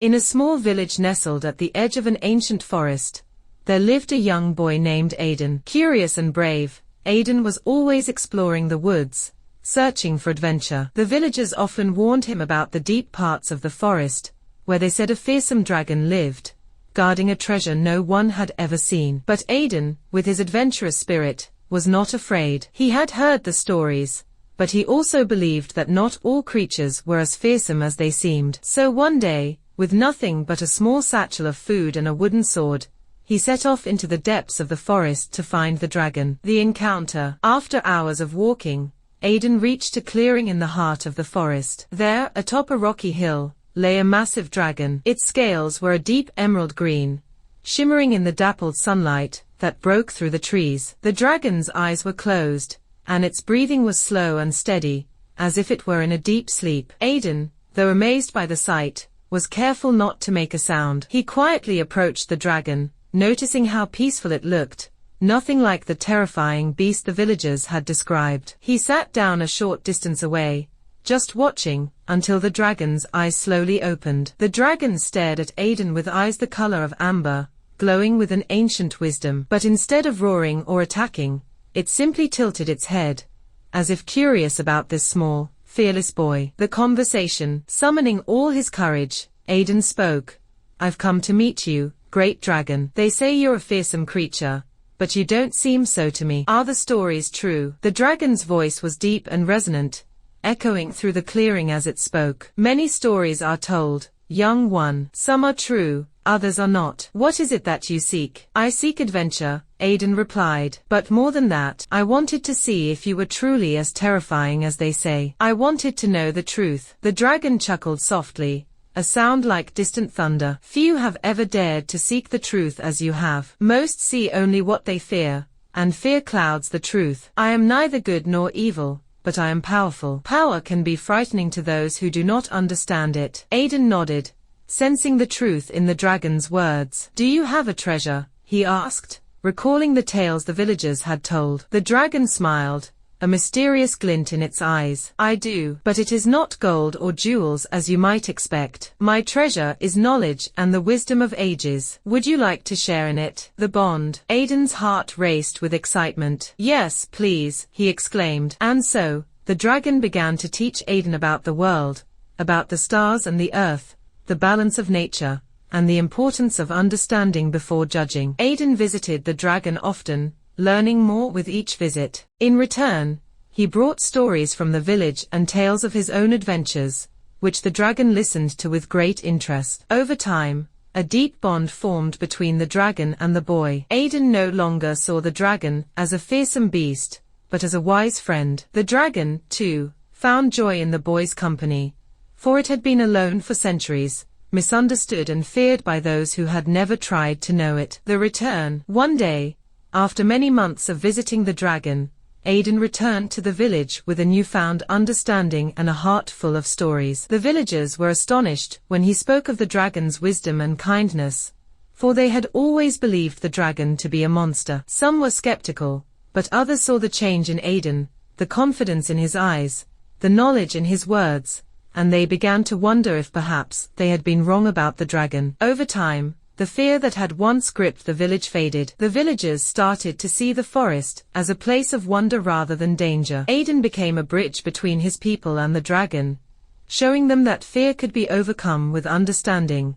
In a small village nestled at the edge of an ancient forest, there lived a young boy named Aidan. Curious and brave, Aidan was always exploring the woods, searching for adventure. The villagers often warned him about the deep parts of the forest, where they said a fearsome dragon lived, guarding a treasure no one had ever seen. But Aidan, with his adventurous spirit, was not afraid. He had heard the stories, but he also believed that not all creatures were as fearsome as they seemed. So one day, with nothing but a small satchel of food and a wooden sword, he set off into the depths of the forest to find the dragon. The encounter. After hours of walking, Aidan reached a clearing in the heart of the forest. There, atop a rocky hill, lay a massive dragon. Its scales were a deep emerald green, shimmering in the dappled sunlight that broke through the trees. The dragon's eyes were closed, and its breathing was slow and steady, as if it were in a deep sleep. Aidan, though amazed by the sight, was careful not to make a sound. He quietly approached the dragon, noticing how peaceful it looked, nothing like the terrifying beast the villagers had described. He sat down a short distance away, just watching, until the dragon's eyes slowly opened. The dragon stared at Aidan with eyes the color of amber, glowing with an ancient wisdom. But instead of roaring or attacking, it simply tilted its head, as if curious about this small, fearless boy. The conversation. Summoning all his courage, Aidan spoke. "I've come to meet you, great dragon. They say you're a fearsome creature, but you don't seem so to me. Are the stories true?" The dragon's voice was deep and resonant, echoing through the clearing as it spoke. "Many stories are told, young one. Some are true, others are not. What is it that you seek?" "I seek adventure," Aidan replied. "But more than that, I wanted to see if you were truly as terrifying as they say. I wanted to know the truth." The dragon chuckled softly, a sound like distant thunder. "Few have ever dared to seek the truth as you have. Most see only what they fear, and fear clouds the truth. I am neither good nor evil, but I am powerful. Power can be frightening to those who do not understand it." Aidan nodded, sensing the truth in the dragon's words. "Do you have a treasure?" he asked, recalling the tales the villagers had told. The dragon smiled, a mysterious glint in its eyes. "I do, but it is not gold or jewels as you might expect. My treasure is knowledge and the wisdom of ages. Would you like to share in it?" The bond. Aidan's heart raced with excitement. "Yes, please," he exclaimed. And so, the dragon began to teach Aidan about the world, about the stars and the earth, the balance of nature, and the importance of understanding before judging. Aidan visited the dragon often, learning more with each visit. In return, he brought stories from the village and tales of his own adventures, which the dragon listened to with great interest. Over time, a deep bond formed between the dragon and the boy. Aidan no longer saw the dragon as a fearsome beast, but as a wise friend. The dragon, too, found joy in the boy's company, for it had been alone for centuries, misunderstood and feared by those who had never tried to know it. The return. One day, after many months of visiting the dragon, Aidan returned to the village with a newfound understanding and a heart full of stories. The villagers were astonished when he spoke of the dragon's wisdom and kindness, for they had always believed the dragon to be a monster. Some were skeptical, but others saw the change in Aidan, the confidence in his eyes, the knowledge in his words, and they began to wonder if perhaps they had been wrong about the dragon. Over time, the fear that had once gripped the village faded. The villagers started to see the forest as a place of wonder rather than danger. Aidan became a bridge between his people and the dragon, showing them that fear could be overcome with understanding,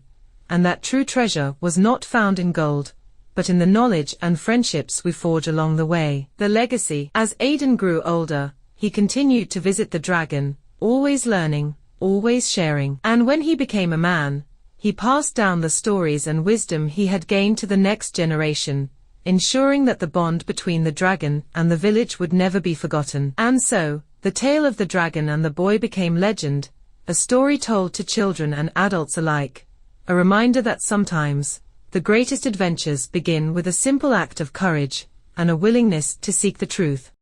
and that true treasure was not found in gold, but in the knowledge and friendships we forge along the way. The legacy. As Aidan grew older, he continued to visit the dragon, always learning, always sharing. And when he became a man, he passed down the stories and wisdom he had gained to the next generation, ensuring that the bond between the dragon and the village would never be forgotten. And so, the tale of the dragon and the boy became legend, a story told to children and adults alike, a reminder that sometimes, the greatest adventures begin with a simple act of courage and a willingness to seek the truth.